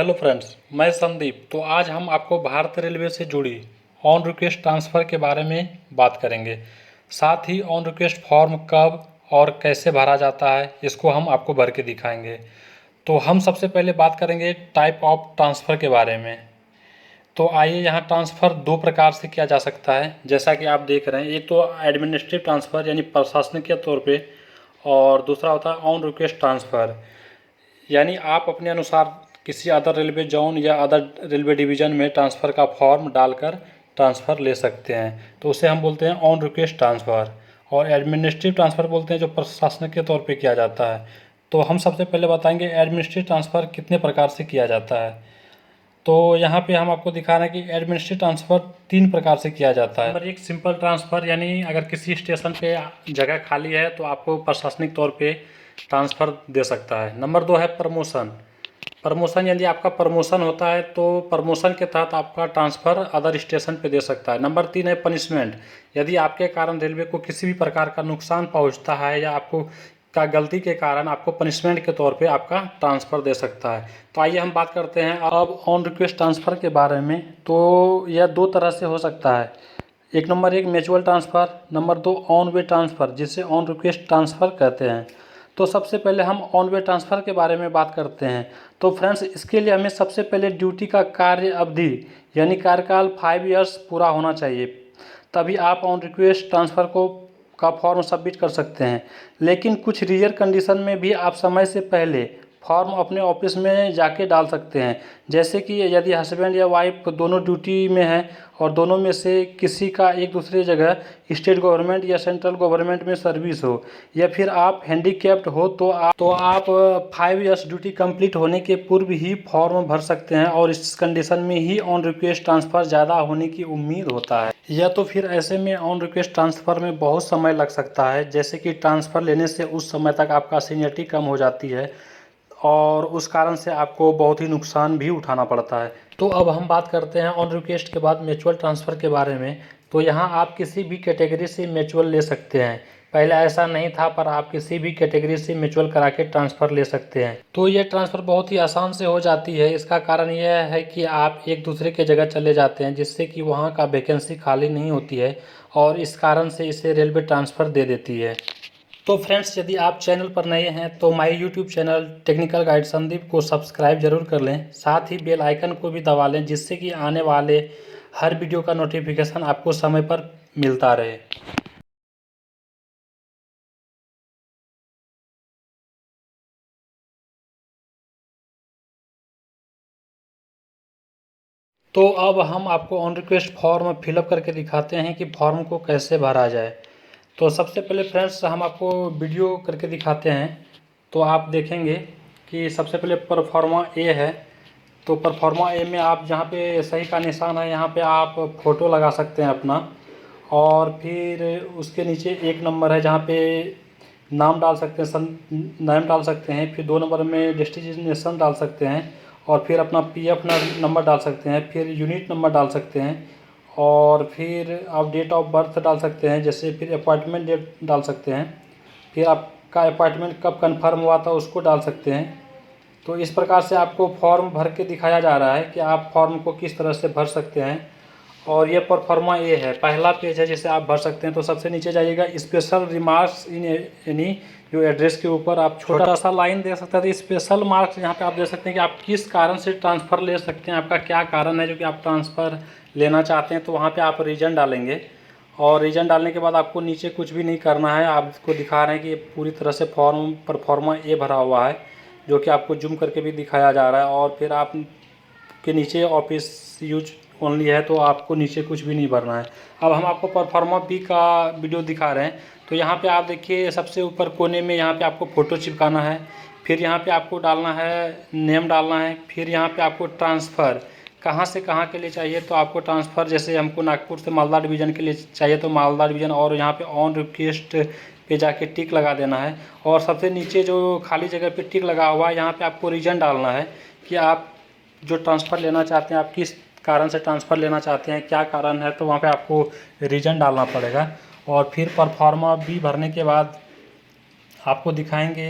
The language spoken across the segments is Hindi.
हेलो फ्रेंड्स, मैं संदीप। तो आज हम आपको भारतीय रेलवे से जुड़ी ऑन रिक्वेस्ट ट्रांसफ़र के बारे में बात करेंगे। साथ ही ऑन रिक्वेस्ट फॉर्म कब और कैसे भरा जाता है, इसको हम आपको भर के दिखाएंगे। तो हम सबसे पहले बात करेंगे टाइप ऑफ ट्रांसफ़र के बारे में। तो आइए, यहाँ ट्रांसफ़र दो प्रकार से किया जा सकता है, जैसा कि आप देख रहे हैं। एक तो एडमिनिस्ट्रेटिव ट्रांसफ़र यानी प्रशासनिक के तौर पे, और दूसरा होता है ऑन रिक्वेस्ट ट्रांसफ़र, यानी आप अपने अनुसार किसी अदर रेलवे जोन या अदर रेलवे डिवीज़न में ट्रांसफ़र का फॉर्म डालकर ट्रांसफ़र ले सकते हैं। तो उसे हम बोलते हैं ऑन रिक्वेस्ट ट्रांसफ़र। और एडमिनिस्ट्रेटिव ट्रांसफ़र बोलते हैं, जो प्रशासनिक के तौर पे किया जाता है। तो हम सबसे पहले बताएंगे एडमिनिस्ट्रेटिव ट्रांसफ़र कितने प्रकार से किया जाता है। तो यहाँ पे हम आपको दिखा रहे हैं कि एडमिनिस्ट्रेटिव ट्रांसफ़र 3 प्रकार से किया जाता है। नंबर 1 सिंपल ट्रांसफ़र, यानी अगर किसी स्टेशन पे जगह खाली है तो आपको प्रशासनिक तौर पे ट्रांसफ़र दे सकता है। नंबर 2 है प्रमोशन। प्रमोशन यदि आपका प्रमोशन होता है तो प्रमोशन के तहत आपका ट्रांसफ़र अदर स्टेशन पे दे सकता है। नंबर 3 है पनिशमेंट। यदि आपके कारण रेलवे को किसी भी प्रकार का नुकसान पहुंचता है या आपको का गलती के कारण आपको पनिशमेंट के तौर पे आपका ट्रांसफ़र दे सकता है। तो आइए हम बात करते हैं अब ऑन रिक्वेस्ट ट्रांसफ़र के बारे में। तो यह 2 तरह से हो सकता है। एक number 1 mutual transfer, number 2 on way transfer, जिसे ऑन रिक्वेस्ट ट्रांसफ़र कहते हैं। तो सबसे पहले हम ऑन वे ट्रांसफ़र के बारे में बात करते हैं। तो फ्रेंड्स, इसके लिए हमें सबसे पहले ड्यूटी का कार्य अवधि यानी कार्यकाल 5 इयर्स पूरा होना चाहिए, तभी आप ऑन रिक्वेस्ट ट्रांसफ़र का फॉर्म सबमिट कर सकते हैं। लेकिन कुछ रेयर कंडीशन में भी आप समय से पहले फॉर्म अपने ऑफिस में जाके डाल सकते हैं। जैसे कि यदि हस्बैंड या वाइफ दोनों ड्यूटी में हैं और दोनों में से किसी का एक दूसरे जगह स्टेट गवर्नमेंट या सेंट्रल गवर्नमेंट में सर्विस हो, या फिर आप हैंडीकैप्ड हो, तो आप 5 इयर्स ड्यूटी कंप्लीट होने के पूर्व ही फॉर्म भर सकते हैं। और इस कंडीशन में ही ऑन रिक्वेस्ट ट्रांसफ़र ज़्यादा होने की उम्मीद होता है। या तो फिर ऐसे में ऑन रिक्वेस्ट ट्रांसफ़र में बहुत समय लग सकता है, जैसे कि ट्रांसफ़र लेने से उस समय तक आपका सीनियरिटी कम हो जाती है और उस कारण से आपको बहुत ही नुकसान भी उठाना पड़ता है। तो अब हम बात करते हैं ऑन रिक्वेस्ट के बाद म्यूचुअल ट्रांसफ़र के बारे में। तो यहाँ आप किसी भी कैटेगरी से म्यूचुअल ले सकते हैं। पहले ऐसा नहीं था, पर आप किसी भी कैटेगरी से म्यूचुअल करा के ट्रांसफ़र ले सकते हैं। तो ये ट्रांसफ़र बहुत ही आसान से हो जाती है। इसका कारण यह है कि आप एक दूसरे के जगह चले जाते हैं, जिससे कि वहाँ का वैकेंसी खाली नहीं होती है, और इस कारण से इसे रेलवे ट्रांसफ़र दे देती है। तो फ्रेंड्स, यदि आप चैनल पर नए हैं तो my YouTube channel technical guide Sandeep को सब्सक्राइब जरूर कर लें। साथ ही बेल आइकन को भी दबा लें, जिससे कि आने वाले हर वीडियो का नोटिफिकेशन आपको समय पर मिलता रहे। तो अब हम आपको ऑन रिक्वेस्ट फॉर्म फिलअप करके दिखाते हैं कि फॉर्म को कैसे भरा जाए। तो सबसे पहले फ्रेंड्स, हम आपको वीडियो करके दिखाते हैं। तो आप देखेंगे कि सबसे पहले परफॉर्मा ए है। तो परफॉर्मा ए में आप जहाँ पे सही का निशान है, यहाँ पे आप फ़ोटो लगा सकते हैं अपना। और फिर उसके नीचे 1 नंबर है, जहाँ पे नाम डाल सकते हैं, नाम डाल सकते हैं। फिर 2 नंबर में डेस्टिनेशन डाल सकते हैं, और फिर अपना पीएफ नंबर डाल सकते हैं। फिर यूनिट नंबर डाल सकते हैं, और फिर आप डेट ऑफ बर्थ डाल सकते हैं। जैसे फिर अपॉइंटमेंट डेट डाल सकते हैं। फिर आपका अपॉइंटमेंट कब कंफर्म हुआ था उसको डाल सकते हैं। तो इस प्रकार से आपको फॉर्म भर के दिखाया जा रहा है कि आप फॉर्म को किस तरह से भर सकते हैं। और ये परफॉर्मा ये है, पहला पेज है जिसे आप भर सकते हैं। तो सबसे नीचे जाइएगा, स्पेशल रिमार्क्स इन एनी, जो एड्रेस के ऊपर आप छोटा सा लाइन दे सकते हैं। तो स्पेशल मार्क्स यहाँ पे आप दे सकते हैं कि आप किस कारण से ट्रांसफ़र ले सकते हैं, आपका क्या कारण है जो कि आप ट्रांसफ़र लेना चाहते हैं। तो वहाँ पे आप रीज़न डालेंगे, और रीज़न डालने के बाद आपको नीचे कुछ भी नहीं करना है। आपको दिखा रहे हैं कि पूरी तरह से फॉर्म परफॉर्मा ए भरा हुआ है, जो कि आपको जूम करके भी दिखाया जा रहा है। और फिर आप के नीचे ऑफिस यूज ओनली है, तो आपको नीचे कुछ भी नहीं भरना है। अब हम आपको परफॉर्मा बी का वीडियो दिखा रहे हैं। तो यहाँ पे आप देखिए, सबसे ऊपर कोने में यहाँ पे आपको फ़ोटो चिपकाना है। फिर यहाँ पे आपको डालना है, नेम डालना है। फिर यहाँ पे आपको ट्रांसफ़र कहाँ से कहाँ के लिए चाहिए, तो आपको ट्रांसफ़र जैसे हमको नागपुर से मालदा डिवीज़न के लिए चाहिए तो मालदा डिवीज़न, और यहाँ पे ऑन रिक्वेस्ट पे जाके टिक लगा देना है। और सबसे नीचे जो खाली जगह पे टिक लगा हुआ है, यहाँ पे आपको रीज़न डालना है कि आप जो ट्रांसफ़र लेना चाहते हैं, आप किस कारण से ट्रांसफ़र लेना चाहते हैं, क्या कारण है। तो वहाँ पे आपको रीज़न डालना पड़ेगा। और फिर परफॉर्मा बी भरने के बाद आपको दिखाएंगे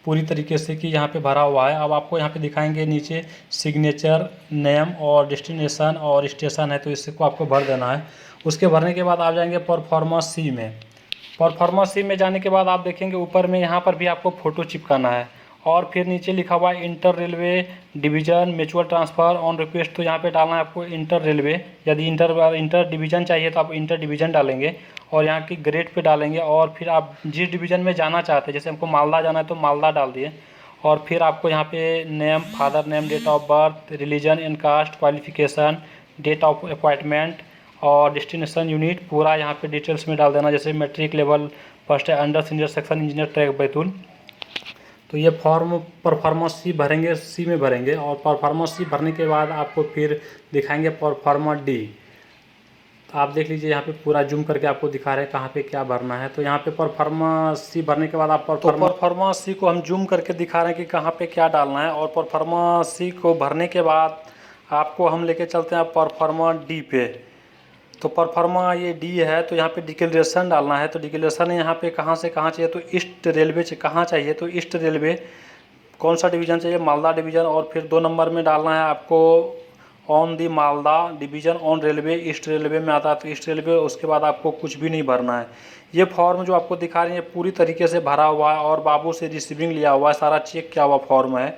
पूरी तरीके से कि यहाँ पे भरा हुआ है। अब आपको यहाँ पे दिखाएंगे नीचे सिग्नेचर, नेम और डेस्टिनेशन और स्टेशन है, तो इसको आपको भर देना है। उसके भरने के बाद आप जाएंगे परफॉर्मा सी में। परफॉर्मा सी में जाने के बाद आप देखेंगे ऊपर में यहाँ पर भी आपको फ़ोटो चिपकाना है, और फिर नीचे लिखा हुआ है inter railway division mutual transfer on request, तो यहाँ पे डालना है आपको इंटर रेलवे। यदि इंटर डिवीज़न चाहिए तो आप इंटर डिवीज़न डालेंगे और यहाँ की ग्रेड पे डालेंगे, और फिर आप जिस डिवीज़न में जाना चाहते हैं, जैसे हमको मालदा जाना है तो मालदा डाल दिए, और फिर आपको यहाँ पे name, father name, date of birth, religion and caste, qualification, date of appointment और डेस्टिनेशन यूनिट पूरा यहाँ पे डिटेल्स में डाल देना। जैसे मैट्रिक लेवल फर्स्ट है, under senior section engineer track Betul. तो ये फॉर्म परफॉर्मेंस सी भरेंगे, सी में भरेंगे, और परफॉर्मेंस सी भरने के बाद आपको फिर दिखाएंगे परफॉर्मा डी। तो आप देख लीजिए यहाँ पे पूरा जूम करके आपको दिखा रहे हैं कहाँ पे क्या भरना है। तो यहाँ पे परफॉर्मेंस सी भरने के बाद आप परफॉर्मेंस सी को हम जूम करके दिखा रहे हैं कि कहाँ पे क्या डालना है। और परफॉर्मेंस सी को भरने के बाद आपको हम लेके चलते हैं परफॉर्मा डी पे। तो परफॉर्मा ये डी है, तो यहाँ पे डिक्लेरेशन डालना है। तो डिक्लेरेशन यहाँ पे कहाँ से कहाँ चाहिए, तो ईस्ट रेलवे से कहाँ चाहिए, तो ईस्ट रेलवे कौन सा डिवीज़न चाहिए, मालदा डिवीज़न। और फिर 2 नंबर में डालना है आपको on the Malda division on railway, east railway में आता है तो ईस्ट रेलवे। उसके बाद आपको कुछ भी नहीं भरना है। ये फॉर्म जो आपको दिखा रही है पूरी तरीके से भरा हुआ है और बाबू से रिसीविंग लिया हुआ है, सारा चेक किया हुआ फॉर्म है।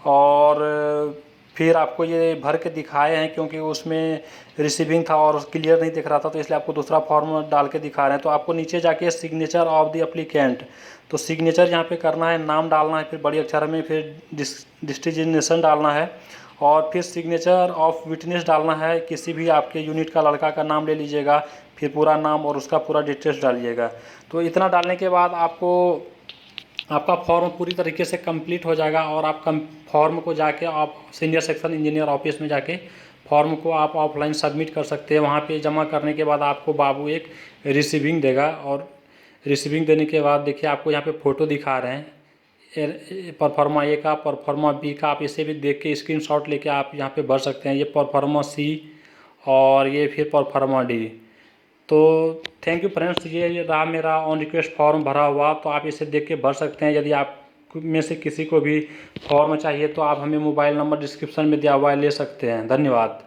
और फिर आपको ये भर के दिखाए हैं क्योंकि उसमें रिसीविंग था और क्लियर नहीं दिख रहा था, तो इसलिए आपको दूसरा फॉर्म डाल के दिखा रहे हैं। तो आपको नीचे जाके सिग्नेचर ऑफ द एप्लीकेंट, तो सिग्नेचर यहाँ पे करना है, नाम डालना है फिर बड़ी अक्षर में, फिर डिस्टिनेशन डालना है, और फिर सिग्नेचर ऑफ विटनेस डालना है। किसी भी आपके यूनिट का लड़का का नाम ले लीजिएगा, फिर पूरा नाम और उसका पूरा डिटेल्स डालिएगा। तो इतना डालने के बाद आपका फॉर्म पूरी तरीके से कंप्लीट हो जाएगा, और आप फॉर्म को जाके आप सीनियर सेक्शन इंजीनियर ऑफिस में जाके फॉर्म को आप ऑफलाइन सबमिट कर सकते हैं। वहाँ पे जमा करने के बाद आपको बाबू एक रिसीविंग देगा, और रिसीविंग देने के बाद देखिए आपको यहाँ पे फ़ोटो दिखा रहे हैं परफॉर्मा ए का, परफॉर्मा बी का। आप इसे भी देख के स्क्रीनशॉट लेके आप यहाँ पे भर सकते हैं। ये परफॉर्मा सी और ये फिर परफॉर्मा डी। तो थैंक यू फ्रेंड्स, ये रहा मेरा ऑन रिक्वेस्ट फॉर्म भरा हुआ। तो आप इसे देख के भर सकते हैं। यदि आप में से किसी को भी फॉर्म चाहिए तो आप हमें मोबाइल नंबर डिस्क्रिप्शन में दिया हुआ है, ले सकते हैं। धन्यवाद।